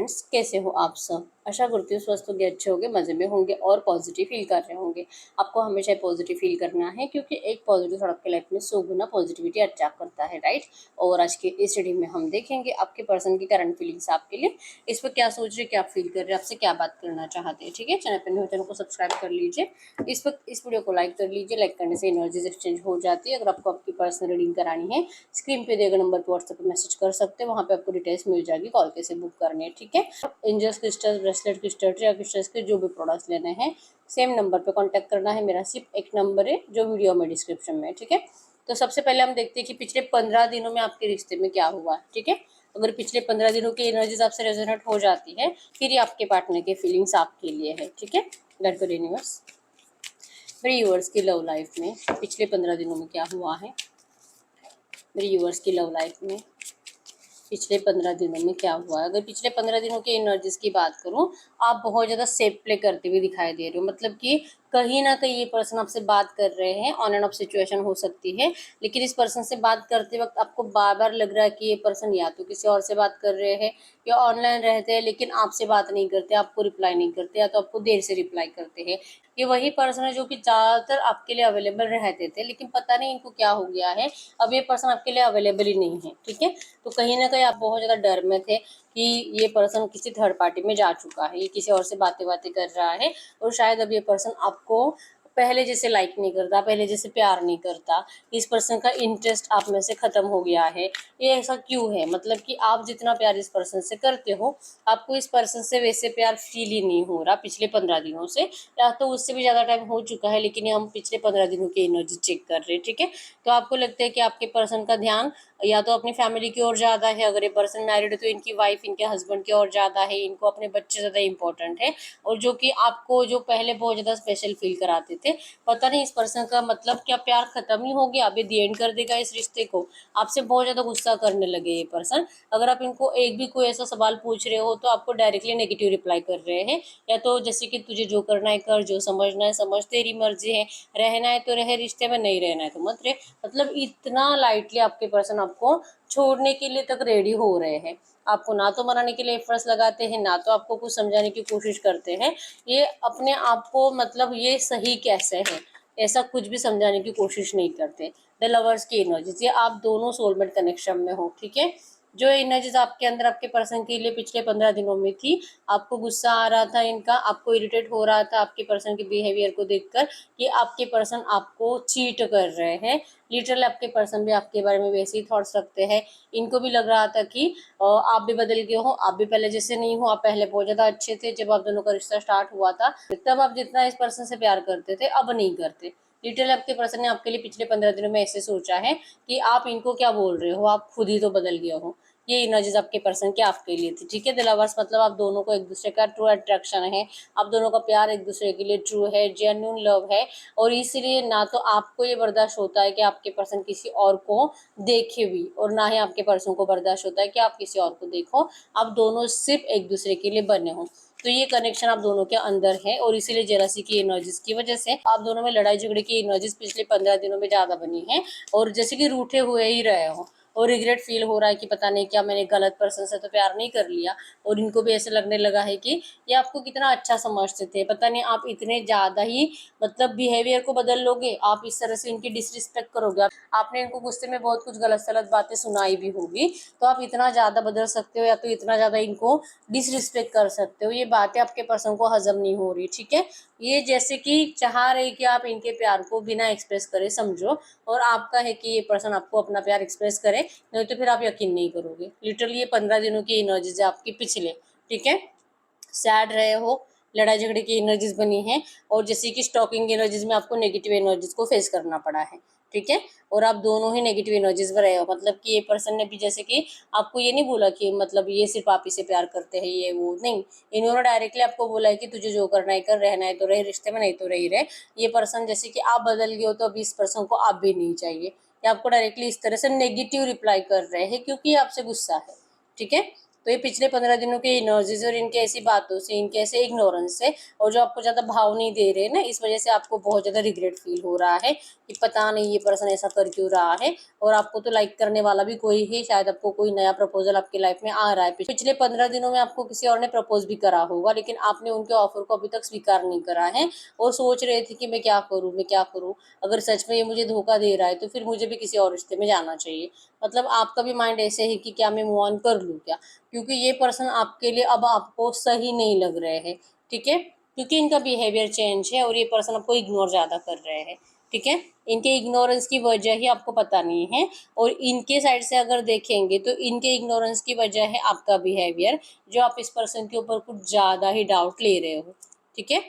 Friends, कैसे हो आप सब? आशा करती हूँ स्वस्थ होंगे, अच्छे होंगे, मज़े में होंगे और पॉजिटिव फील कर रहे होंगे। आपको हमेशा पॉजिटिव फील करना है क्योंकि एक पॉजिटिव थॉट आपके लाइफ में 100 गुना पॉजिटिविटी अट्रैक्ट करता है, राइट? और आज के इस स्टडी में हम देखेंगे आपके पर्सन की करंट फीलिंग्स आपके लिए, इस पर क्या सोच रहे, क्या फील कर रहे हैं, आपसे क्या बात करना चाहते हैं। ठीक है, चैनल पर नहीं हो चैनल को सब्सक्राइब कर लीजिए। इस वक्त इस वीडियो को लाइक कर लीजिए। लाइक करने से एनर्जीज एक्सचेंज हो जाती है। अगर आपको आपकी पर्सनल रीडिंग करानी है, स्क्रीन पे दिए गए नंबर पर व्हाट्सएप पर मैसेज कर सकते हैं। वहाँ पे आपको डिटेल्स मिल जाएगी, कॉल कैसे बुक करनी है। ठीक है, एंजल्स क्रिस्टल, ब्रेसलेट क्रिस्टल, ट्रिया क्रिस्टल्स के जो भी प्रोडक्ट्स लेने हैं, सेम नंबर पे कांटेक्ट करना है। मेरा सिर्फ एक नंबर है जो वीडियो में डिस्क्रिप्शन में है। ठीक है, तो सबसे पहले हम देखते हैं कि पिछले 15 दिनों में आपके रिश्ते में क्या हुआ है। ठीक है, अगर पिछले 15 दिनों की एनर्जीज आपसे रेजोनेट हो जाती है, फिर ये आपके पार्टनर की फीलिंग्स आपके लिए है। ठीक है, लेट्स गो यूनिवर्स। मेरे यूवर्स की लव लाइफ में पिछले 15 दिनों में क्या हुआ है? मेरे यूवर्स की लव लाइफ में पिछले 15 दिनों में क्या हुआ है? अगर पिछले 15 दिनों की एनर्जीज की बात करूं, आप बहुत ज़्यादा सेफ प्ले करते हुए दिखाई दे रहे हो। मतलब कि कहीं ना कहीं ये पर्सन आपसे बात कर रहे हैं, ऑन एंड ऑफ सिचुएशन हो सकती है, लेकिन इस पर्सन से बात करते वक्त आपको बार बार लग रहा है कि ये पर्सन या तो किसी और से बात कर रहे हैं या ऑनलाइन रहते हैं लेकिन आपसे बात नहीं करते, आपको रिप्लाई नहीं करते, या तो आपको देर से रिप्लाई करते हैं। ये वही पर्सन है जो कि ज़्यादातर आपके लिए अवेलेबल रहते थे, लेकिन पता नहीं इनको क्या हो गया है, अब ये पर्सन आपके लिए अवेलेबल ही नहीं है। ठीक है, तो कहीं ना कहीं आप बहुत ज़्यादा डर में थे कि ये पर्सन किसी थर्ड पार्टी में जा चुका है, ये किसी और से बातें बातें कर रहा है, और शायद अब ये पर्सन आपको पहले जैसे लाइक नहीं करता, पहले जैसे प्यार नहीं करता, इस पर्सन का इंटरेस्ट आप में से खत्म हो गया है। ये ऐसा क्यों है? मतलब कि आप जितना प्यार इस पर्सन से करते हो, आपको इस पर्सन से वैसे प्यार फील ही नहीं हो रहा पिछले 15 दिनों से, या तो उससे भी ज़्यादा टाइम हो चुका है, लेकिन हम पिछले 15 दिनों की एनर्जी चेक कर रहे हैं। ठीक है, तो आपको लगता है कि आपके पर्सन का ध्यान या तो अपनी फैमिली की ओर ज़्यादा है, अगर ये पर्सन मैरिड है तो इनकी वाइफ, इनके हस्बैंड की ओर ज़्यादा है, इनको अपने बच्चे ज़्यादा इंपॉर्टेंट है, और जो कि आपको जो पहले बहुत ज़्यादा स्पेशल फील कराते थे, पता नहीं इस पर्सन का मतलब क्या प्यार खत्म ही हो गया, अभी दी एंड कर देगा इस रिश्ते को, आपसे बहुत ज़्यादा गुस्सा करने लगे ये पर्सन। अगर आप इनको एक भी कोई ऐसा सवाल पूछ रहे हो तो आपको डायरेक्टली नेगेटिव रिप्लाई कर रहे हैं, या तो जैसे कि तुझे जो करना है कर, जो समझना है समझ, तेरी मर्जी है, रहना है तो रहे रिश्ते में, नहीं रहना है तो मत रहे। मतलब इतना लाइटली आपके पर्सन आपको छोड़ने के लिए तक रेडी हो रहे हैं। आपको ना तो मनाने के लिए एफर्ट्स लगाते हैं, ना तो आपको कुछ समझाने की कोशिश करते हैं। ये अपने आप को मतलब ये सही कैसे है ऐसा कुछ भी समझाने की कोशिश नहीं करते। द लवर्स की एनर्जीज, ये आप दोनों सोलमेट कनेक्शन में हो। ठीक है, जो एनर्जीज आपके अंदर आपके पर्सन के लिए पिछले 15 दिनों में थी, आपको गुस्सा आ रहा था इनका, आपको इरिटेट हो रहा था आपके पर्सन के बिहेवियर को देखकर कि आपके पर्सन आपको चीट कर रहे हैं। लिटरली आपके पर्सन भी आपके बारे में वैसे ही थॉट्स रखते हैं। इनको भी लग रहा था कि आप भी बदल गए हो, आप भी पहले जैसे नहीं हो, आप पहले बहुत ज़्यादा अच्छे थे, जब आप दोनों का रिश्ता स्टार्ट हुआ था तब आप जितना इस पर्सन से प्यार करते थे अब नहीं करते। लिटरली आपके पर्सन ने आपके लिए पिछले 15 दिनों में ऐसे सोचा है कि आप इनको क्या बोल रहे हो, आप खुद ही तो बदल गए हो। ये एनर्जीज आपके पर्सन की आपके लिए थी। ठीक है, द लवर्स मतलब आप दोनों को एक दूसरे का ट्रू अट्रैक्शन है, आप दोनों का प्यार एक दूसरे के लिए ट्रू है, जेन्युइन लव है, और इसीलिए ना तो आपको ये बर्दाश्त होता है कि आपके पर्सन किसी और को देखे भी, और ना ही आपके पर्सन को बर्दाश्त होता है कि आप किसी और को देखो। आप दोनों सिर्फ एक दूसरे के लिए बने हो, तो ये कनेक्शन आप दोनों के अंदर है, और इसीलिए जेलसी की एनर्जीज की वजह से आप दोनों में लड़ाई झगड़े की एनर्जीज पिछले 15 दिनों में ज्यादा बनी है, और जैसे कि रूठे हुए ही रहे हो, और रिग्रेट फील हो रहा है कि पता नहीं क्या मैंने गलत पर्सन से तो प्यार नहीं कर लिया, और इनको भी ऐसे लगने लगा है कि ये आपको कितना अच्छा समझते थे, पता नहीं आप इतने ज़्यादा ही मतलब बिहेवियर को बदल लोगे, आप इस तरह से इनकी डिसरिस्पेक्ट करोगे। आपने इनको गुस्से में बहुत कुछ गलत सलत बातें सुनाई भी होगी, तो आप इतना ज़्यादा बदल सकते हो या तो इतना ज़्यादा इनको डिसरिस्पेक्ट कर सकते हो। ये बातें आपके पर्सन को हजम नहीं हो रही। ठीक है, ये जैसे कि चाह रहे कि आप इनके प्यार को बिना एक्सप्रेस करे समझो, और आपका है कि ये पर्सन आपको अपना प्यार एक्सप्रेस करे, नहीं तो फिर आप यकीन नहीं करोगे। लिटरली ये 15 दिनों की एनर्जीज है आपकी पिछले। ठीक है, सैड रहे हो, लड़ाई झगड़े की एनर्जीज बनी है, और जैसे कि स्टॉकिंग एनर्जीज में आपको नेगेटिव एनर्जीज को फेस करना पड़ा है। ठीक है, और आप दोनों ही नेगेटिव एनर्जीज में रहे हो। मतलब कि ये पर्सन ने भी जैसे कि आपको ये नहीं बोला कि मतलब ये सिर्फ आप ही से प्यार करते हैं, ये वो नहीं, इन्होंने डायरेक्टली आपको बोला है कि तुझे जो करना है कर, रहना है तो रहे रिश्ते में, नहीं तो रही रहे। ये पर्सन जैसे कि आप बदल गए हो तो अभी इस पर्सन को आप भी नहीं चाहिए, या आपको डायरेक्टली इस तरह से नेगेटिव रिप्लाई कर रहे हैं क्योंकि आपसे गुस्सा है। ठीक है, तो ये पिछले 15 दिनों के एनर्जीज और इनके ऐसी बातों से, इनके ऐसे इग्नोरेंस से, और जो आपको ज़्यादा भाव नहीं दे रहे ना, इस वजह से आपको बहुत ज़्यादा रिग्रेट फील हो रहा है कि पता नहीं ये पर्सन ऐसा कर क्यों रहा है। और आपको तो लाइक करने वाला भी कोई है, शायद आपको कोई नया प्रपोजल आपकी लाइफ में आ रहा है। पिछले 15 दिनों में आपको किसी और ने प्रपोज भी करा होगा, लेकिन आपने उनके ऑफर को अभी तक स्वीकार नहीं करा है और सोच रहे थे कि मैं क्या करूँ, मैं क्या करूँ, अगर सच में ये मुझे धोखा दे रहा है तो फिर मुझे भी किसी और रिश्ते में जाना चाहिए। मतलब आपका भी माइंड ऐसे है कि क्या मैं मूव ऑन कर लूँ क्या, क्योंकि ये पर्सन आपके लिए अब आपको सही नहीं लग रहे हैं। ठीक है, क्योंकि इनका बिहेवियर चेंज है और ये पर्सन आपको इग्नोर ज़्यादा कर रहे हैं। ठीक है, इनके इग्नोरेंस की वजह ही आपको पता नहीं है, और इनके साइड से अगर देखेंगे तो इनके इग्नोरेंस की वजह है आपका बिहेवियर, जो आप इस पर्सन के ऊपर कुछ ज़्यादा ही डाउट ले रहे हो। ठीक है,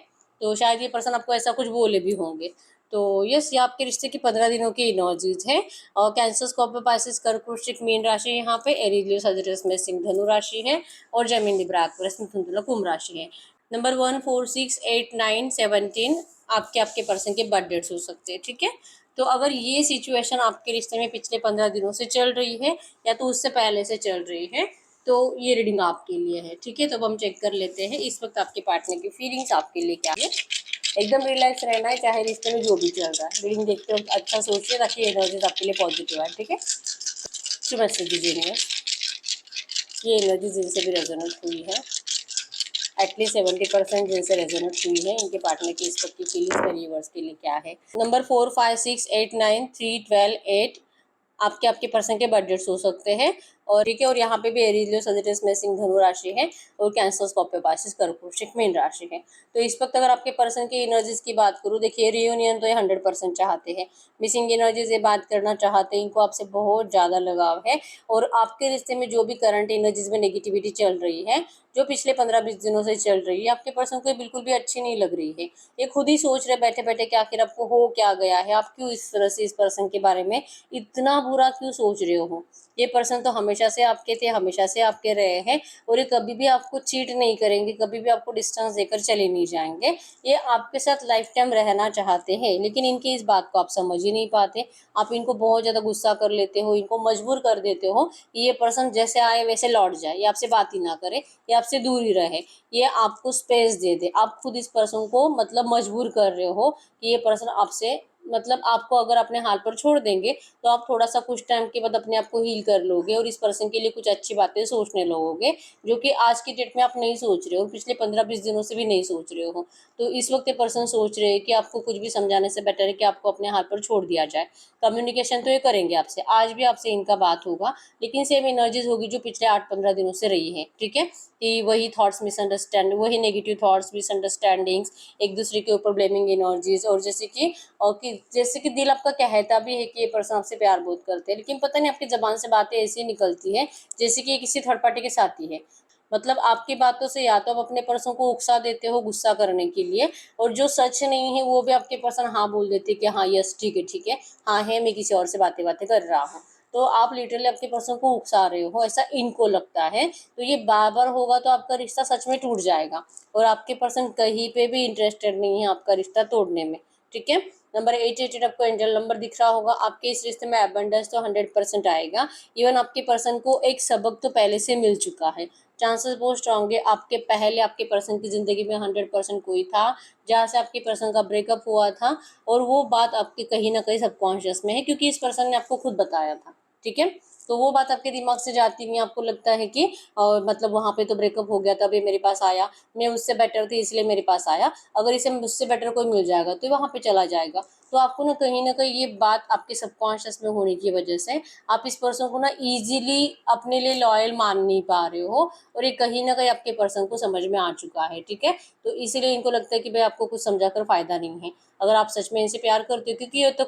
तो शायद ये पर्सन आपको ऐसा कुछ बोले भी होंगे। तो यस, ये आपके रिश्ते की 15 दिनों की एनर्जीज है। और कैंसर, स्कॉर्पियो, पाइसेस, कर्क, वृश्चिक, मीन राशि यहाँ पे, एरीज, लियो, सजिटेरियस में सिंह, धनु राशि है, और जेमिनी, लिब्रा, एक्वेरियस, मिथुन, तुला, कुंभ राशि है। नंबर 1, 4, 6, 8, 9, 17 आपके आपके पर्सन के बर्थ डेट्स हो सकते हैं। ठीक है, तो अगर ये सिचुएशन आपके रिश्ते में पिछले 15 दिनों से चल रही है या तो उससे पहले से चल रही है, तो ये रीडिंग आपके लिए है। ठीक है, तो अब हम चेक कर लेते हैं इस वक्त आपके पार्टनर की फीलिंग्स आपके लिए क्या है। एकदम रिलैक्स रहना है, चाहे रिश्ते में जो भी चल रहा है। रीडिंग देखते वक्त अच्छा सोचिए ताकि एनर्जीज आपके लिए पॉजिटिव आए। ठीक है, शुभ मैसेज दीजिए। ये एनर्जी जिनसे भी रेजोनेट हुई है, एटलीस्ट 70% जिनसे रेजोनेट हुई है, इनके पार्टनर की इस वक्त की फीलिंग्स यूनिवर्स के लिए क्या है। नंबर 4, 5, 6, 8, 9, 3, 12, 8 आपके आपके पर्सन के बजट्स हो सकते हैं। और ठीक है, और यहाँ पे भी एरीज, लियो, सजिटेरियस में सिंह, धनु राशि है, और कैंसर, स्कॉर्पियो, पाइसेस, कर्क, वृश्चिक, मीन राशि है। तो इस वक्त अगर आपके पर्सन की एनर्जीज की बात करूँ, देखिए रियूनियन तो ये 100% चाहते हैं, मिसिंग एनर्जीज ये बात करना चाहते हैं, इनको आपसे बहुत ज़्यादा लगाव है। और आपके रिश्ते में जो भी करंट एनर्जीज में नेगेटिविटी चल रही है, जो पिछले 15-20 दिनों से चल रही है, आपके पर्सन को बिल्कुल भी अच्छी नहीं लग रही है। ये खुद ही सोच रहे बैठे बैठे कि आखिर आपको हो क्या गया है, आप क्यों इस तरह से इस पर्सन के बारे में इतना बुरा क्यों सोच रहे हो। ये पर्सन तो हमेशा से आपके थे, हमेशा से आपके रहे हैं, और ये कभी भी आपको चीट नहीं करेंगे, कभी भी आपको डिस्टेंस देकर चले नहीं जाएंगे। ये आपके साथ लाइफ टाइम रहना चाहते हैं, लेकिन इनकी इस बात को आप समझ ही नहीं पाते। आप इनको बहुत ज़्यादा गुस्सा कर लेते हो, इनको मजबूर कर देते हो कि ये पर्सन जैसे आए वैसे लौट जाए, ये आपसे बात ही ना करे, ये आपसे दूर ही रहे, ये आपको स्पेस दे दे। आप खुद इस पर्सन को मतलब मजबूर कर रहे हो कि ये पर्सन आपसे मतलब आपको अगर अपने हाल पर छोड़ देंगे तो आप थोड़ा सा कुछ टाइम के बाद अपने आप को हील कर लोगे और इस पर्सन के लिए कुछ अच्छी बातें सोचने लगोगे, जो कि आज की डेट में आप नहीं सोच रहे हो, पिछले 15-20 दिनों से भी नहीं सोच रहे हो। तो इस वक्त ये पर्सन सोच रहे हैं कि आपको कुछ भी समझाने से बेटर है कि आपको अपने हाल पर छोड़ दिया जाए। कम्युनिकेशन तो ये करेंगे आपसे, आज भी आपसे इनका बात होगा, लेकिन सेम एनर्जीज होगी जो पिछले 8-15 दिनों से रही है। ठीक है, कि वही थॉट्स मिसअंडरस्टैंड, वही नेगेटिव थॉट्स, मिसअंडरस्टैंडिंग्स, एक दूसरे के ऊपर ब्लेमिंग एनर्जीज, और जैसे कि दिल आपका कहता भी है कि ये पर्सन आपसे प्यार बहुत करते हैं, लेकिन पता नहीं आपकी ज़बान से बातें ऐसी निकलती है जैसे कि ये किसी थर्ड पार्टी के साथ ही है। मतलब आपकी बातों से या तो आप अपने पर्सन को उकसा देते हो गुस्सा करने के लिए, और जो सच नहीं है वो भी आपके पर्सन हाँ बोल देते हैं कि हाँ यस ठीक है, हाँ है, मैं किसी और से बातें बातें कर रहा हूँ। तो आप लिटरली आपके पर्सन को उकसा रहे हो, ऐसा इनको लगता है। तो ये बार बार होगा तो आपका रिश्ता सच में टूट जाएगा, और आपके पर्सन कहीं पे भी इंटरेस्टेड नहीं है आपका रिश्ता तोड़ने में। ठीक है, नंबर 88 आपको एंजल नंबर दिख रहा होगा। आपके इस रिश्ते में एबंडेंस तो 100% आएगा। इवन आपके पर्सन को एक सबक तो पहले से मिल चुका है, चांसेस बहुत स्ट्रांग है आपके पहले आपके पर्सन की ज़िंदगी में 100% कोई था जहाँ से आपके पर्सन का ब्रेकअप हुआ था, और वो बात आपके कहीं ना कहीं सबकॉन्शियस में है, क्योंकि इस पर्सन ने आपको खुद बताया था। ठीक है, तो वो बात आपके दिमाग से जाती नहीं, आपको लगता है कि मतलब वहाँ पे तो ब्रेकअप हो गया तब ये मेरे पास आया, मैं उससे बेटर थी इसलिए मेरे पास आया, अगर इसे मुझसे बेटर कोई मिल जाएगा तो वहाँ पे चला जाएगा। तो आपको ना कहीं ये बात आपके सबकॉन्शियस में होने की वजह से आप इस पर्सन को ना इजीली अपने लिए लॉयल मान नहीं पा रहे हो, और ये कहीं ना कहीं आपके पर्सन को समझ में आ चुका है। ठीक है, तो इसीलिए इनको लगता है कि भाई आपको कुछ समझा कर फायदा नहीं है। अगर आप सच में इनसे प्यार करते हो, क्योंकि ये तो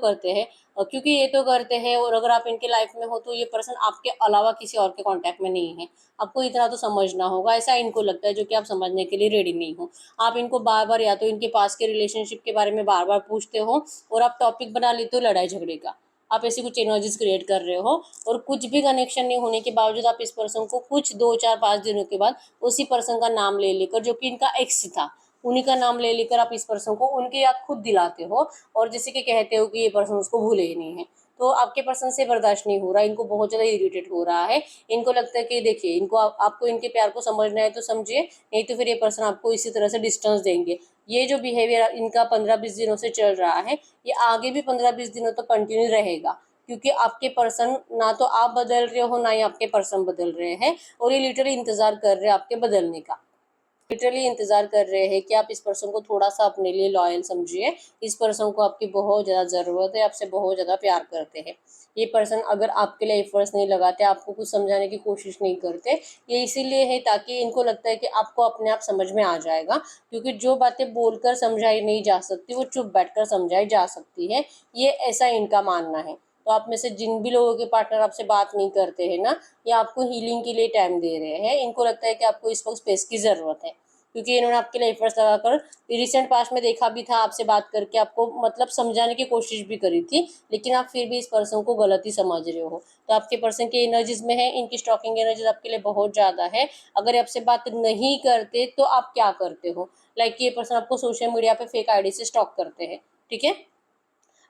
करते हैं, और अगर आप इनके लाइफ में हो तो ये पर्सन आपके अलावा किसी और के कांटेक्ट में नहीं है। आपको इतना तो समझना होगा, ऐसा इनको लगता है, जो कि आप समझने के लिए रेडी नहीं हो। आप इनको बार बार या तो इनके पास के रिलेशनशिप के बारे में बार बार पूछते हो, और आप टॉपिक बना लेते हो लड़ाई झगड़े का। आप ऐसी कुछ एनर्जीज क्रिएट कर रहे हो, और कुछ भी कनेक्शन नहीं होने के बावजूद आप इस पर्सन को कुछ 2 4 5 दिनों के बाद उसी पर्सन का नाम ले लेकर, जो कि इनका एक्स था, उन्हीं का नाम ले लेकर आप इस पर्सन को उनकी याद खुद दिलाते हो, और जैसे कि कहते हो कि ये पर्सन उसको भूले ही नहीं है। तो आपके पर्सन से बर्दाश्त नहीं हो रहा, इनको बहुत ज़्यादा इरिटेट हो रहा है। इनको लगता है कि देखिए इनको आपको इनके प्यार को समझना है तो समझिए, नहीं तो फिर ये पर्सन आपको इसी तरह से डिस्टेंस देंगे। ये जो बिहेवियर इनका 15-20 दिनों से चल रहा है, ये आगे भी 15-20 दिनों तक कंटिन्यू रहेगा, क्योंकि आपके पर्सन, ना तो आप बदल रहे हो ना ही आपके पर्सन बदल रहे हैं, और ये लिटरली इंतजार कर रहे हैं आपके बदलने का। लिटरली इंतजार कर रहे हैं कि आप इस पर्सन को थोड़ा सा अपने लिए लॉयल समझिए। इस पर्सन को आपकी बहुत ज़्यादा ज़रूरत है, आपसे बहुत ज़्यादा प्यार करते हैं। ये पर्सन अगर आपके लिए एफर्ट्स नहीं लगाते, आपको कुछ समझाने की कोशिश नहीं करते, ये इसीलिए है ताकि इनको लगता है कि आपको अपने आप समझ में आ जाएगा, क्योंकि जो बातें बोलकर समझाई नहीं जा सकती वो चुप बैठकर समझाई जा सकती है। ये ऐसा इनका मानना है। तो आप में से जिन भी लोगों के पार्टनर आपसे बात नहीं करते हैं ना, ये आपको हीलिंग के लिए टाइम दे रहे हैं। इनको लगता है कि आपको इस वक्त स्पेस की ज़रूरत है, क्योंकि इन्होंने आपके लिए एफर्ट्स लगाकर रिसेंट पास्ट में देखा भी था, आपसे बात करके आपको मतलब समझाने की कोशिश भी करी थी, लेकिन आप फिर भी इस पर्सन को गलत ही समझ रहे हो। तो आपके पर्सन की एनर्जीज में है, इनकी स्टॉकिंग एनर्जीज आपके लिए बहुत ज़्यादा है। अगर आपसे बात नहीं करते तो आप क्या करते हो? लाइक ये पर्सन आपको सोशल मीडिया पे फेक आईडी से स्टॉक करते हैं, ठीक है।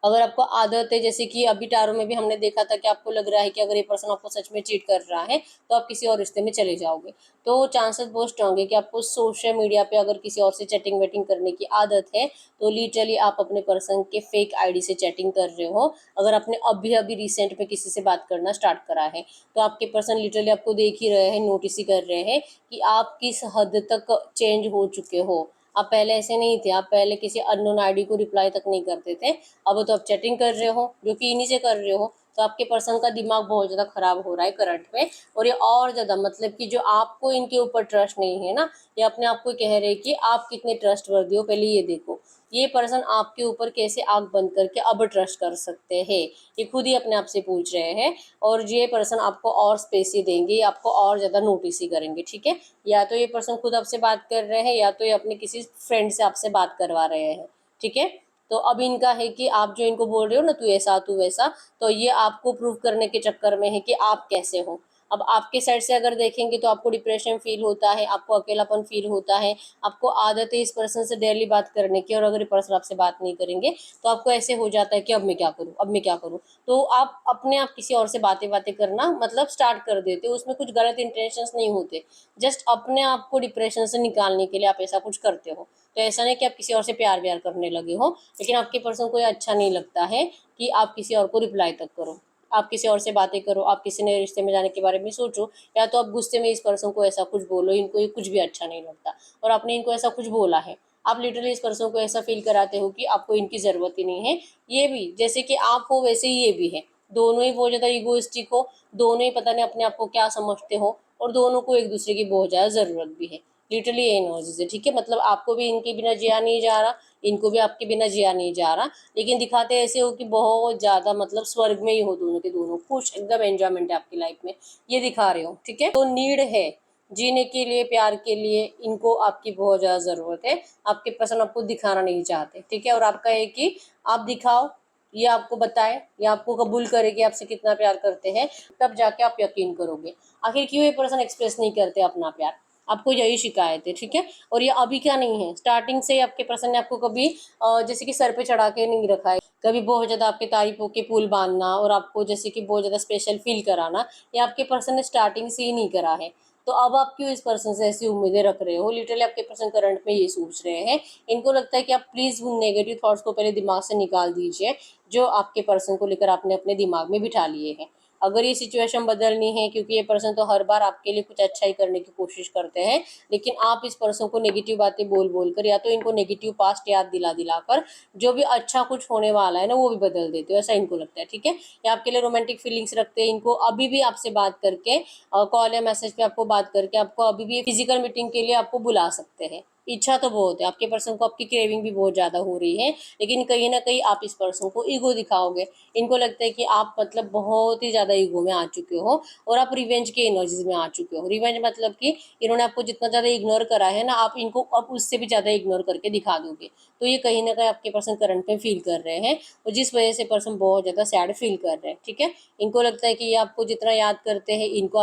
अगर आपको आदत है, जैसे कि अभी टारो में भी हमने देखा था कि आपको लग रहा है कि अगर ये पर्सन आपको सच में चीट कर रहा है तो आप किसी और रिश्ते में चले जाओगे, तो चांसेस बहुत स्ट्रांग है कि आपको सोशल मीडिया पे अगर किसी और से चैटिंग वेटिंग करने की आदत है, तो लिटरली आप अपने पर्सन के फेक आईडी से चैटिंग कर रहे हो। अगर आपने अभी अभी रिसेंट में किसी से बात करना स्टार्ट करा है, तो आपके पर्सन लिटरली आपको देख ही रहे हैं, नोटिस ही कर रहे हैं कि आप किस हद तक चेंज हो चुके हो। आप पहले ऐसे नहीं थे, आप पहले किसी अननोन आईडी को रिप्लाई तक नहीं करते थे, अब तो आप चैटिंग कर रहे हो, जो कि इन्हीं से कर रहे हो। तो आपके पर्सन का दिमाग बहुत ज़्यादा खराब हो रहा है करंट में, और ये और ज़्यादा मतलब कि जो आपको इनके ऊपर ट्रस्ट नहीं है ना, ये अपने आप को कह रहे हैं कि आप कितने ट्रस्टवर्दी हो, पहले ये देखो। ये पर्सन आपके ऊपर कैसे आंख बंद करके अब ट्रस्ट कर सकते हैं, ये खुद ही अपने आप से पूछ रहे हैं। और ये पर्सन आपको और स्पेस ही देंगे, आपको और ज़्यादा नोटिस ही करेंगे, ठीक है। या तो ये पर्सन खुद आपसे बात कर रहे हैं, या तो ये अपने किसी फ्रेंड से आपसे बात करवा रहे हैं, ठीक है। तो अब इनका है कि आप जो इनको बोल रहे हो ना, तू ऐसा तू वैसा, तो ये आपको प्रूव करने के चक्कर में है कि आप कैसे हो। अब आपके साइड से अगर देखेंगे तो आपको डिप्रेशन फील होता है, आपको अकेलापन फील होता है, आपको आदत है इस पर्सन से डेली बात करने की, और अगर ये पर्सन आपसे बात नहीं करेंगे तो आपको ऐसे हो जाता है कि अब मैं क्या करूँ, अब मैं क्या करूँ। तो आप अपने आप किसी और से बातें बातें करना मतलब स्टार्ट कर देते हो, उसमें कुछ गलत इंटेंशंस नहीं होते, जस्ट अपने आप को डिप्रेशन से निकालने के लिए आप ऐसा कुछ करते हो। तो ऐसा नहीं कि आप किसी और से प्यार व्यार करने लगे हो, लेकिन आपके पर्सन को ये अच्छा नहीं लगता है कि आप किसी और को रिप्लाई तक करो, आप किसी और से बातें करो, आप किसी नए रिश्ते में जाने के बारे में सोचो, या तो आप गुस्से में इस पर्सन को ऐसा कुछ बोलो, इनको ये कुछ भी अच्छा नहीं लगता और आपने इनको ऐसा कुछ बोला है। आप लिटरली इस पर्सन को ऐसा फील कराते हो कि आपको इनकी ज़रूरत ही नहीं है। ये भी जैसे कि आप हो वैसे ही ये भी है, दोनों ही बहुत ज़्यादा ईगोइस्टिक हो, दोनों ही पता नहीं अपने आप को क्या समझते हो, और दोनों को एक दूसरे की बहुत ज़्यादा ज़रूरत भी है। लिटरली ये नॉइज़ है, ठीक है। मतलब आपको भी इनके बिना जिया नहीं जा रहा, इनको भी आपके बिना जिया नहीं जा रहा, लेकिन दिखाते ऐसे हो कि बहुत ज़्यादा मतलब स्वर्ग में ही हो, दोनों के दोनों खुश, एकदम एंजॉयमेंट है आपकी लाइफ में, ये दिखा रहे हो, ठीक है। तो नीड है जीने के लिए, प्यार के लिए, इनको आपकी बहुत ज़्यादा ज़रूरत है। आपके पसंद आपको दिखाना नहीं चाहते, ठीक है। और आपका है कि आप दिखाओ, ये आपको बताए, ये आपको कबूल करे कि आपसे कितना प्यार करते हैं, तब जाके आप यकीन करोगे। आखिर क्यों ये पर्सन एक्सप्रेस नहीं करते अपना प्यार, आपको यही शिकायत है, ठीक है। और ये अभी क्या नहीं है, स्टार्टिंग से आपके पर्सन ने आपको कभी जैसे कि सर पे चढ़ा के नहीं रखा है, कभी बहुत ज़्यादा आपके तारीफों के पुल बांधना और आपको जैसे कि बहुत ज़्यादा स्पेशल फील कराना, ये आपके पर्सन ने स्टार्टिंग से ही नहीं करा है। तो अब आप क्यों इस पर्सन से ऐसी उम्मीदें रख रहे हो? लिटरली आपके पर्सन करंट में ये सोच रहे हैं। इनको लगता है कि आप प्लीज़ उन नेगेटिव थॉट्स को पहले दिमाग से निकाल दीजिए, जो आपके पर्सन को लेकर आपने अपने दिमाग में बिठा लिए हैं। अगर ये सिचुएशन बदलनी है, क्योंकि ये पर्सन तो हर बार आपके लिए कुछ अच्छा ही करने की कोशिश करते हैं, लेकिन आप इस पर्सन को नेगेटिव बातें बोल बोल कर, या तो इनको नेगेटिव पास्ट याद दिला दिला कर जो भी अच्छा कुछ होने वाला है ना, वो भी बदल देते हो, ऐसा इनको लगता है, ठीक है। या आपके लिए रोमांटिक फीलिंग्स रखते हैं, इनको अभी भी आपसे बात करके, कॉल या मैसेज पे आपको बात करके, आपको अभी भी फिजिकल मीटिंग के लिए आपको बुला सकते हैं। इच्छा तो बहुत है आपके पर्सन को, आपकी क्रेविंग भी बहुत ज़्यादा हो रही है, लेकिन कहीं ना कहीं आप इस पर्सन को ईगो दिखाओगे। इनको लगता है कि आप मतलब बहुत ही ज़्यादा ईगो में आ चुके हो, और आप रिवेंज के एनर्जीज में आ चुके हो। रिवेंज मतलब कि इन्होंने आपको जितना ज़्यादा इग्नोर करा है ना, आप इनको अब उससे भी ज़्यादा इग्नोर करके दिखा दोगे। तो ये कहीं ना कहीं आपके पर्सन करंट में फील कर रहे हैं, और जिस वजह से पर्सन बहुत ज़्यादा सैड फील कर रहे हैं, ठीक है। इनको लगता है कि ये आपको जितना याद करते हैं, इनको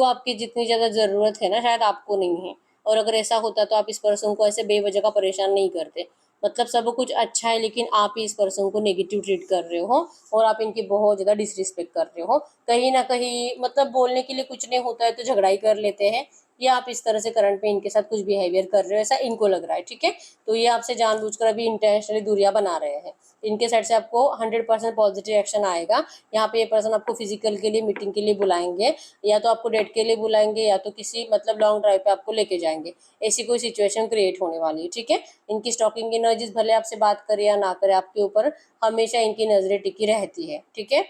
आपकी जितनी ज़्यादा ज़रूरत है ना, शायद आपको नहीं है। और अगर ऐसा होता तो आप इस पर्सन को ऐसे बेवजह का परेशान नहीं करते। मतलब सब कुछ अच्छा है लेकिन आप ही इस पर्सन को नेगेटिव ट्रीट कर रहे हो और आप इनकी बहुत ज़्यादा डिसरिस्पेक्ट कर रहे हो। कहीं ना कहीं मतलब बोलने के लिए कुछ नहीं होता है तो झगड़ा ही कर लेते हैं, या आप इस तरह से करंट में इनके साथ कुछ बिहेवियर कर रहे हो ऐसा इनको लग रहा है, ठीक है। तो ये आपसे जानबूझकर अभी इंटेंशनली दूरियां बना रहे हैं। इनके साइड से आपको 100% पॉजिटिव एक्शन आएगा। यहाँ पे ये पर्सन आपको फिजिकल के लिए मीटिंग के लिए बुलाएंगे, या तो आपको डेट के लिए बुलाएंगे, या तो किसी मतलब लॉन्ग ड्राइव पे आपको लेके जाएंगे। ऐसी कोई सिचुएशन क्रिएट होने वाली है, ठीक है। इनकी स्टॉकिंग एनर्जीज भले आपसे बात करे या ना करे, आपके ऊपर हमेशा इनकी नजरें टिकी रहती है, ठीक है।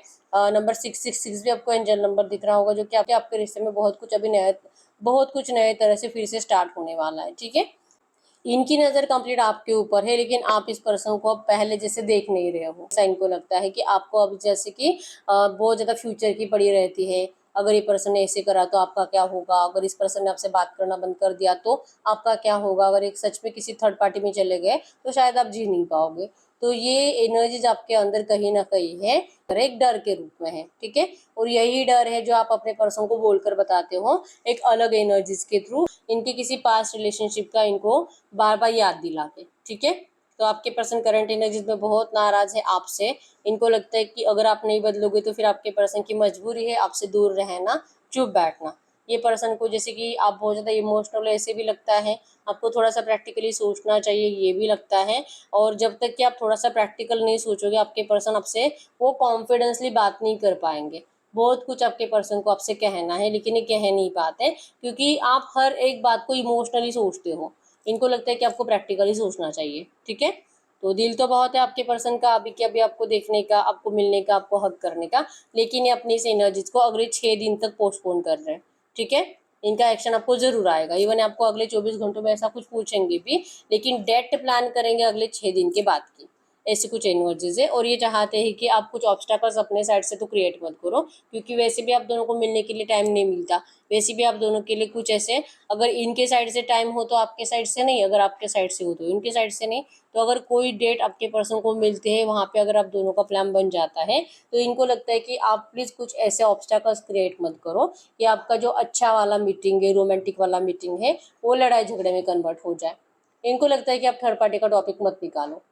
नंबर 666 भी आपको एंजल नंबर दिख रहा होगा, जो कि आपके रिश्ते में बहुत कुछ नए तरह से फिर से स्टार्ट होने वाला है, ठीक है। इनकी नज़र कंप्लीट आपके ऊपर है, लेकिन आप इस पर्सन को अब पहले जैसे देख नहीं रहे हो। ऐसा इनको लगता है कि आपको अब जैसे कि बहुत ज़्यादा फ्यूचर की पड़ी रहती है। अगर ये पर्सन ने ऐसे करा तो आपका क्या होगा, अगर इस पर्सन ने आपसे बात करना बंद कर दिया तो आपका क्या होगा, अगर एक सच में किसी थर्ड पार्टी में चले गए तो शायद आप जी नहीं पाओगे। तो ये एनर्जीज आपके अंदर कहीं ना कहीं है, एक डर के रूप में है, ठीक है। और यही डर है जो आप अपने पर्सन को बोलकर बताते हो एक अलग एनर्जीज के थ्रू, इनके किसी पास्ट रिलेशनशिप का इनको बार बार याद दिला के, ठीक है। तो आपके पर्सन करंट एनर्जीज में बहुत नाराज है आपसे। इनको लगता है कि अगर आप नहीं बदलोगे तो फिर आपके पर्सन की मजबूरी है आपसे दूर रहना, चुप बैठना। ये पर्सन को जैसे कि आप बहुत ज़्यादा इमोशनल ऐसे भी लगता है, आपको थोड़ा सा प्रैक्टिकली सोचना चाहिए ये भी लगता है। और जब तक कि आप थोड़ा सा प्रैक्टिकल नहीं सोचोगे आपके पर्सन आपसे वो कॉन्फिडेंसली बात नहीं कर पाएंगे। बहुत कुछ आपके पर्सन को आपसे कहना है लेकिन ये कह नहीं पाते, क्योंकि आप हर एक बात को इमोशनली सोचते हो। इनको लगता है कि आपको प्रैक्टिकली सोचना चाहिए, ठीक है। तो दिल तो बहुत है आपके पर्सन का अभी कि अभी आपको देखने का, आपको मिलने का, आपको हक करने का, लेकिन ये अपनी इस एनर्जीज को अगले 6 दिन तक पोस्टपोन कर रहे हैं, ठीक है। इनका एक्शन आपको जरूर आएगा, इवन आपको अगले 24 घंटों में ऐसा कुछ पूछेंगे भी, लेकिन डेट प्लान करेंगे अगले 6 दिन के बाद की। ऐसी कुछ एनर्जीज है और ये चाहते हैं कि आप कुछ ऑब्स्टैकल्स अपने साइड से तो क्रिएट मत करो, क्योंकि वैसे भी आप दोनों को मिलने के लिए टाइम नहीं मिलता। वैसे भी आप दोनों के लिए कुछ ऐसे, अगर इनके साइड से टाइम हो तो आपके साइड से नहीं, अगर आपके साइड से हो तो इनके साइड से नहीं। तो अगर कोई डेट आपके पर्सन को मिलते हैं वहाँ पे अगर आप दोनों का प्लान बन जाता है तो इनको लगता है कि आप प्लीज़ कुछ ऐसे ऑब्स्टैकल्स क्रिएट मत करो कि आपका जो अच्छा वाला मीटिंग है, रोमांटिक वाला मीटिंग है, वो लड़ाई झगड़े में कन्वर्ट हो जाए। इनको लगता है कि आप थर्ड पार्टी का टॉपिक मत निकालो।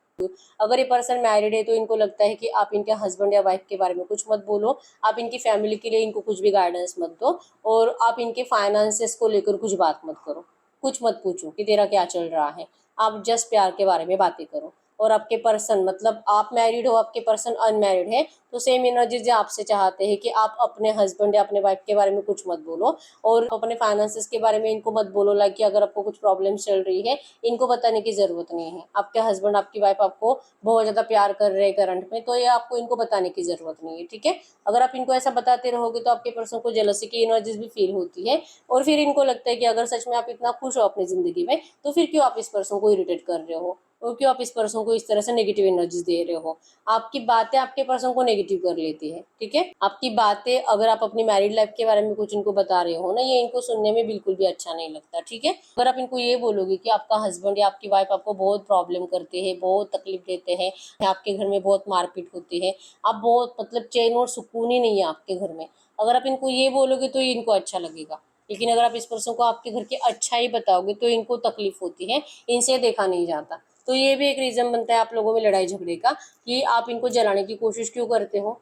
अगर ये पर्सन मैरिड है तो इनको लगता है कि आप इनके हस्बैंड या वाइफ के बारे में कुछ मत बोलो, आप इनकी फैमिली के लिए इनको कुछ भी गाइडेंस मत दो, और आप इनके फाइनेंसेस को लेकर कुछ बात मत करो। कुछ मत पूछो कि तेरा क्या चल रहा है, आप जस्ट प्यार के बारे में बातें करो। और आपके पर्सन मतलब आप मैरिड हो, आपके पर्सन अनमैरिड है, तो सेम एनर्जी आपसे चाहते हैं कि आप अपने हस्बैंड या अपने वाइफ के बारे में कुछ मत बोलो, और अपने फाइनेंसेस के बारे में इनको मत बोलो। लाइक कि अगर आपको कुछ प्रॉब्लम चल रही है इनको बताने की ज़रूरत नहीं है। आपके हस्बैंड आपकी वाइफ आपको बहुत ज़्यादा प्यार कर रहे हैं करंट में, तो ये आपको इनको बताने की ज़रूरत नहीं है, ठीक है। अगर आप इनको ऐसा बताते रहोगे तो आपके पर्सन को जेलसी की एनर्जीज भी फील होती है, और फिर इनको लगता है कि अगर सच में आप इतना खुश हो अपनी ज़िंदगी में तो फिर क्यों आप इस पर्सन को इरिटेट कर रहे हो, और क्यों आप इस पर्सन को इस तरह से नेगेटिव एनर्जीज दे रहे हो। आपकी बातें आपके पर्सन को नेगेटिव कर लेती है, ठीक है। आपकी बातें अगर आप अपनी मैरिड लाइफ के बारे में कुछ इनको बता रहे हो ना, ये इनको सुनने में बिल्कुल भी अच्छा नहीं लगता, ठीक है। अगर आप इनको ये बोलोगे कि आपका हस्बैंड या आपकी वाइफ आपको बहुत प्रॉब्लम करते हैं, बहुत तकलीफ देते हैं, आपके घर में बहुत मारपीट होती है, आप बहुत मतलब चैन और सुकून ही नहीं है आपके घर में, अगर आप इनको ये बोलोगे तो ये इनको अच्छा लगेगा। लेकिन अगर आप इस पर्सन को आपके घर की अच्छा ही बताओगे तो इनको तकलीफ होती है, इनसे देखा नहीं जाता। तो ये भी एक रीज़न बनता है आप लोगों में लड़ाई झगड़े का, कि आप इनको जलाने की कोशिश क्यों करते हो।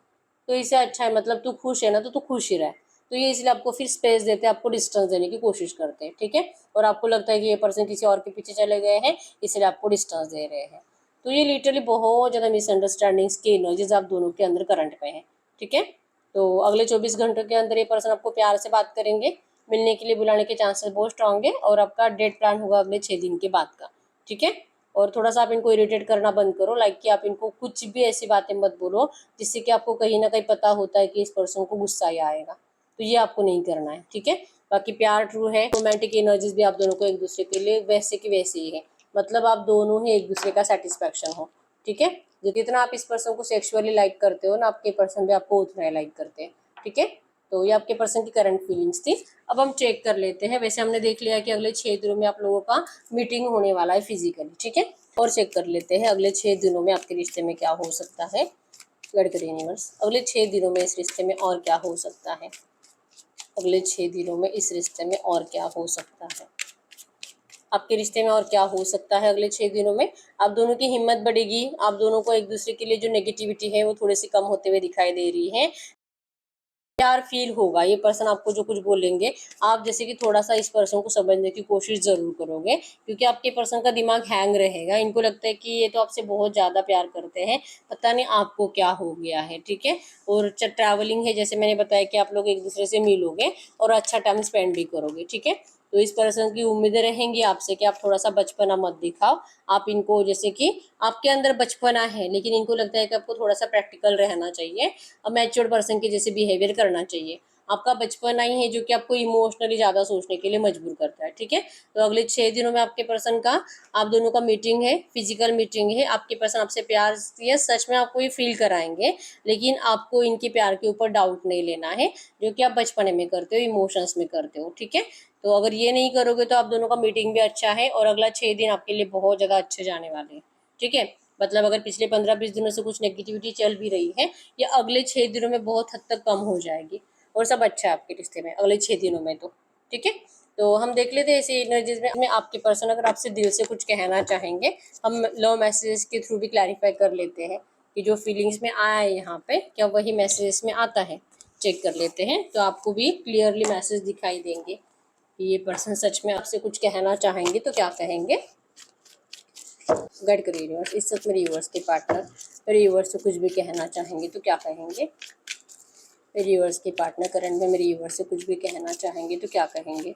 तो इससे अच्छा है मतलब तू खुश है ना तो तू खुश ही रहे। तो ये इसलिए आपको फिर स्पेस देते हैं, आपको डिस्टेंस देने की कोशिश करते हैं, ठीक है। और आपको लगता है कि ये पर्सन किसी और के पीछे चले गए हैं इसलिए आपको डिस्टेंस दे रहे हैं। तो ये लिटरली बहुत ज़्यादा मिसअंडरस्टैंडिंग्स की एनर्जीज आप दोनों के अंदर करंट में है, ठीक है। तो अगले 24 घंटों के अंदर ये पर्सन आपको प्यार से बात करेंगे, मिलने के लिए बुलाने के चांसेस बहुत स्ट्रांग है, और आपका डेट प्लान होगा अगले 6 दिन के बाद का, ठीक है। और थोड़ा सा आप इनको इरिटेट करना बंद करो, लाइक कि आप इनको कुछ भी ऐसी बातें मत बोलो जिससे कि आपको कहीं ना कहीं पता होता है कि इस पर्सन को गुस्सा ही आएगा। तो ये आपको नहीं करना है, ठीक है। बाकी प्यार ट्रू है, रोमांटिक एनर्जीज भी आप दोनों को एक दूसरे के लिए वैसे की वैसे ही है, मतलब आप दोनों ही एक दूसरे का सेटिस्फेक्शन हो, ठीक है। जितना आप इस पर्सन को सेक्सुअली लाइक करते हो ना, आपके पर्सन भी आपको उतना ही लाइक करते हैं, ठीक है। तो ये आपके पर्सन की करंट फीलिंग्स थी। अब हम चेक कर लेते हैं। वैसे हमने देख लिया कि अगले 6 दिनों में आप लोगों का मीटिंग होने वाला है फिजिकली, ठीक है। और चेक कर लेते हैं अगले 6 दिनों में आपके रिश्ते में क्या हो सकता है। गडकरी यूनिवर्स, अगले 6 दिनों में इस रिश्ते में और क्या हो सकता है। अगले 6 दिनों में इस रिश्ते में और क्या हो सकता है। आपके रिश्ते में और क्या हो सकता है अगले 6 दिनों में। आप दोनों की हिम्मत बढ़ेगी, आप दोनों को एक दूसरे के लिए जो नेगेटिविटी है वो थोड़ी सी कम होते हुए दिखाई दे रही है। प्यार फील होगा, ये पर्सन आपको जो कुछ बोलेंगे आप जैसे कि थोड़ा सा इस पर्सन को समझने की कोशिश जरूर करोगे, क्योंकि आपके पर्सन का दिमाग हैंग रहेगा। इनको लगता है कि ये तो आपसे बहुत ज्यादा प्यार करते हैं, पता नहीं आपको क्या हो गया है। ठीक है, और ट्रैवलिंग है, जैसे मैंने बताया कि आप लोग एक दूसरे से मिलोगे और अच्छा टाइम स्पेंड भी करोगे। ठीक है, तो इस पर्सन की उम्मीदें रहेंगी आपसे कि आप थोड़ा सा बचपना मत दिखाओ। आप इनको जैसे कि आपके अंदर बचपना है, लेकिन इनको लगता है कि आपको थोड़ा सा प्रैक्टिकल रहना चाहिए और मैच्योर पर्सन के जैसे बिहेवियर करना चाहिए। आपका बचपना ही है जो कि आपको इमोशनली ज़्यादा सोचने के लिए मजबूर करता है। ठीक है, तो अगले 6 दिनों में आपके पर्सन का आप दोनों का मीटिंग है, फिजिकल मीटिंग है। आपके पर्सन आपसे प्यार या सच में आपको ये फील कराएंगे, लेकिन आपको इनके प्यार के ऊपर डाउट नहीं लेना है, जो कि आप बचपने में करते हो, इमोशंस में करते हो। ठीक है, तो अगर ये नहीं करोगे तो आप दोनों का मीटिंग भी अच्छा है और अगला 6 दिन आपके लिए बहुत ज़्यादा अच्छे जाने वाले हैं। ठीक है, मतलब अगर पिछले 15-20 दिनों से कुछ नेगेटिविटी चल भी रही है, ये अगले 6 दिनों में बहुत हद तक कम हो जाएगी और सब अच्छा है आपके रिश्ते में अगले 6 दिनों में। तो ठीक है, तो हम देख लेते हैं ऐसी एनर्जीज में आपके पर्सन अगर आपसे दिल से कुछ कहना चाहेंगे। हम लव मैसेज के थ्रू भी क्लैरिफाई कर लेते हैं कि जो फीलिंग्स में आया है यहाँ पे क्या वही मैसेज में आता है। चेक कर लेते हैं तो आपको भी क्लियरली मैसेज दिखाई देंगे कि ये पर्सन सच में आपसे कुछ कहना चाहेंगे तो क्या कहेंगे। गाइड करिए यूनिवर्स, इस वक्त मेरे यूनिवर्स के पार्टनर मेरे यूनिवर्स से कुछ भी कहना चाहेंगे तो क्या कहेंगे। मेरे यूनिवर्स के पार्टनर करंट में मेरे यूनिवर्स से कुछ भी कहना चाहेंगे तो क्या कहेंगे।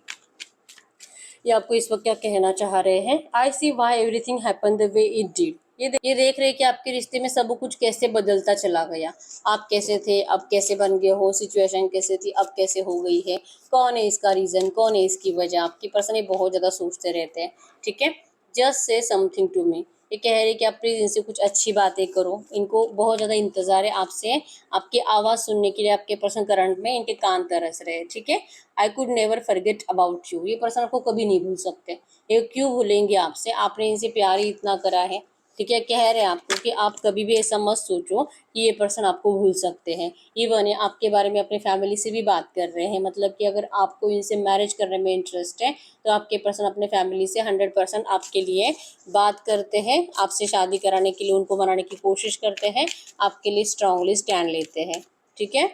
ये आपको इस वक्त क्या कहना चाह रहे हैं। I see why everything happen the way it did. ये देख रहे हैं कि आपके रिश्ते में सब कुछ कैसे बदलता चला गया। आप कैसे थे, अब कैसे बन गए हो, सिचुएशन कैसे थी, अब कैसे हो गई है, कौन है इसका रीजन, कौन है इसकी वजह। आपकी पर्सन ये बहुत ज़्यादा सोचते रहते हैं। ठीक है, just say something to me. ये कह रहे हैं कि आप प्लीज़ इनसे कुछ अच्छी बातें करो। इनको बहुत ज़्यादा इंतज़ार है आपसे, आपकी आवाज़ सुनने के लिए आपके पर्सन करंट में इनके कान तरस रहे हैं। ठीक है, I could never forget about you. ये पर्सन आपको कभी नहीं भूल सकते। ये क्यों भूलेंगे आपसे, आपने इनसे प्यार ही इतना करा है। ठीक है, कह रहे हैं आपको कि आप कभी भी ऐसा मत सोचो कि ये पर्सन आपको भूल सकते हैं। इवन ये आपके बारे में अपनी फैमिली से भी बात कर रहे हैं, मतलब कि अगर आपको इनसे मैरिज करने में इंटरेस्ट है तो आपके पर्सन अपने फैमिली से 100% आपके लिए बात करते हैं, आपसे शादी कराने के लिए उनको मनाने की कोशिश करते हैं, आपके लिए स्ट्रांगली स्टैंड लेते हैं। ठीक है,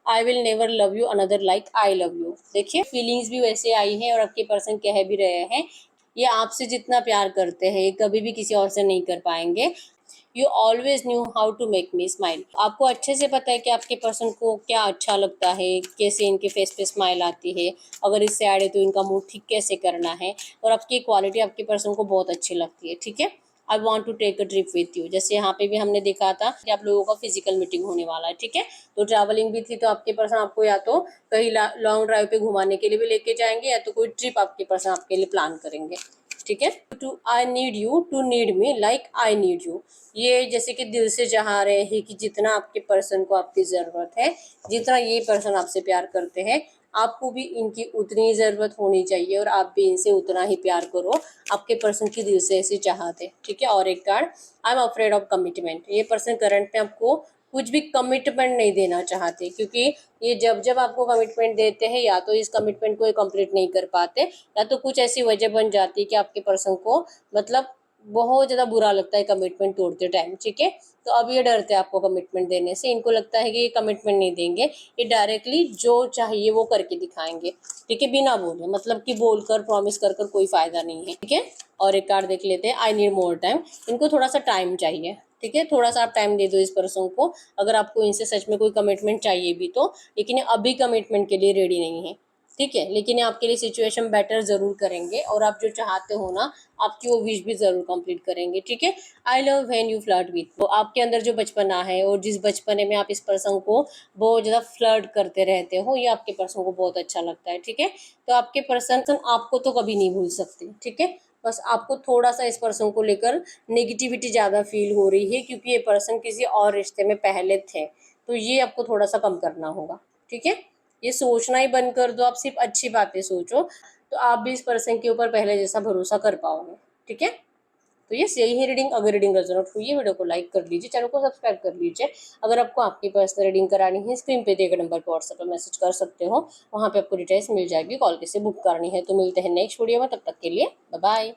I will never love you another like I love you. देखिए फीलिंग्स भी वैसे आई हैं और आपके पर्सन कह भी रहे हैं ये आपसे जितना प्यार करते हैं ये कभी भी किसी और से नहीं कर पाएंगे। You always knew how to make me smile. आपको अच्छे से पता है कि आपके पर्सन को क्या अच्छा लगता है, कैसे इनके फेस पे स्माइल आती है, अगर इससे सैड है तो इनका मूड ठीक कैसे करना है, और आपकी क्वालिटी आपके पर्सन को बहुत अच्छी लगती है। ठीक है, I want to take a trip with you. जैसे यहाँ पे भी हमने देखा था कि आप लोगों का फिजिकल मीटिंग होने वाला है। ठीक है, तो ट्रैवलिंग भी थी, तो आपके पर्सन आपको या तो कहीं लॉन्ग ड्राइव पे घुमाने के लिए भी लेके जाएंगे या तो कोई ट्रिप आपके पर्सन आपके लिए प्लान करेंगे। ठीक है, to I need you to need me like I need you. ये जैसे कि दिल से चाह रहे हैं कि जितना आपके पर्सन को आपकी ज़रूरत है, जितना ये पर्सन आपसे प्यार करते हैं, आपको भी इनकी उतनी ही ज़रूरत होनी चाहिए और आप भी इनसे उतना ही प्यार करो। आपके पर्सन की दिल से ऐसी चाहत है। ठीक है, और एक card, I am afraid of commitment. ये पर्सन करंट में आपको कुछ भी कमिटमेंट नहीं देना चाहते, क्योंकि ये जब जब आपको कमिटमेंट देते हैं या तो इस कमिटमेंट को ये कंप्लीट नहीं कर पाते या तो कुछ ऐसी वजह बन जाती है कि आपके पर्सन को मतलब बहुत ज़्यादा बुरा लगता है कमिटमेंट तोड़ते टाइम। ठीक है, तो अब ये डरते हैं आपको कमिटमेंट देने से। इनको लगता है कि ये कमिटमेंट नहीं देंगे, ये डायरेक्टली जो चाहिए वो करके दिखाएंगे। ठीक है, बिना बोले, मतलब कि बोलकर प्रॉमिस कर कर कोई फायदा नहीं है। ठीक है, और एक कार्ड देख लेते हैं, आई नीड मोर टाइम। इनको थोड़ा सा टाइम चाहिए। ठीक है, थोड़ा सा आप टाइम दे दो इस पर्सन को, अगर आपको इनसे सच में कोई कमिटमेंट चाहिए भी तो, लेकिन ये अभी कमिटमेंट के लिए रेडी नहीं है। ठीक है, लेकिन ये आपके लिए सिचुएशन बेटर जरूर करेंगे और आप जो चाहते हो ना आपकी वो विश भी जरूर कंप्लीट करेंगे। ठीक है, I love when you flirt with. तो आपके अंदर जो बचपना है और जिस बचपने में आप इस पर्सन को बहुत ज़्यादा फ्लर्ट करते रहते हो, ये आपके पर्सन को बहुत अच्छा लगता है। ठीक है, तो आपके पर्सन आपको तो कभी नहीं भूल सकते। ठीक है, बस आपको थोड़ा सा इस पर्सन को लेकर नेगेटिविटी ज़्यादा फील हो रही है, क्योंकि ये पर्सन किसी और रिश्ते में पहले थे, तो ये आपको थोड़ा सा कम करना होगा। ठीक है, ये सोचना ही बंद कर दो, आप सिर्फ अच्छी बातें सोचो, तो आप भी इस पर्सन के ऊपर पहले जैसा भरोसा कर पाओगे। ठीक है, तो ये यही रीडिंग, अगर रीडिंग रेजोनेट हुई है वीडियो को लाइक कर लीजिए, चैनल को सब्सक्राइब कर लीजिए। अगर आपको आपकी पर्सनल रीडिंग करानी है, स्क्रीन पे दिए गए नंबर पर व्हाट्सएप पर मैसेज कर सकते हो, वहाँ पे आपको डिटेल्स मिल जाएगी, कॉल कैसे बुक करनी है। तो मिलते हैं नेक्स्ट वीडियो में, तब तक के लिए बाय बाय।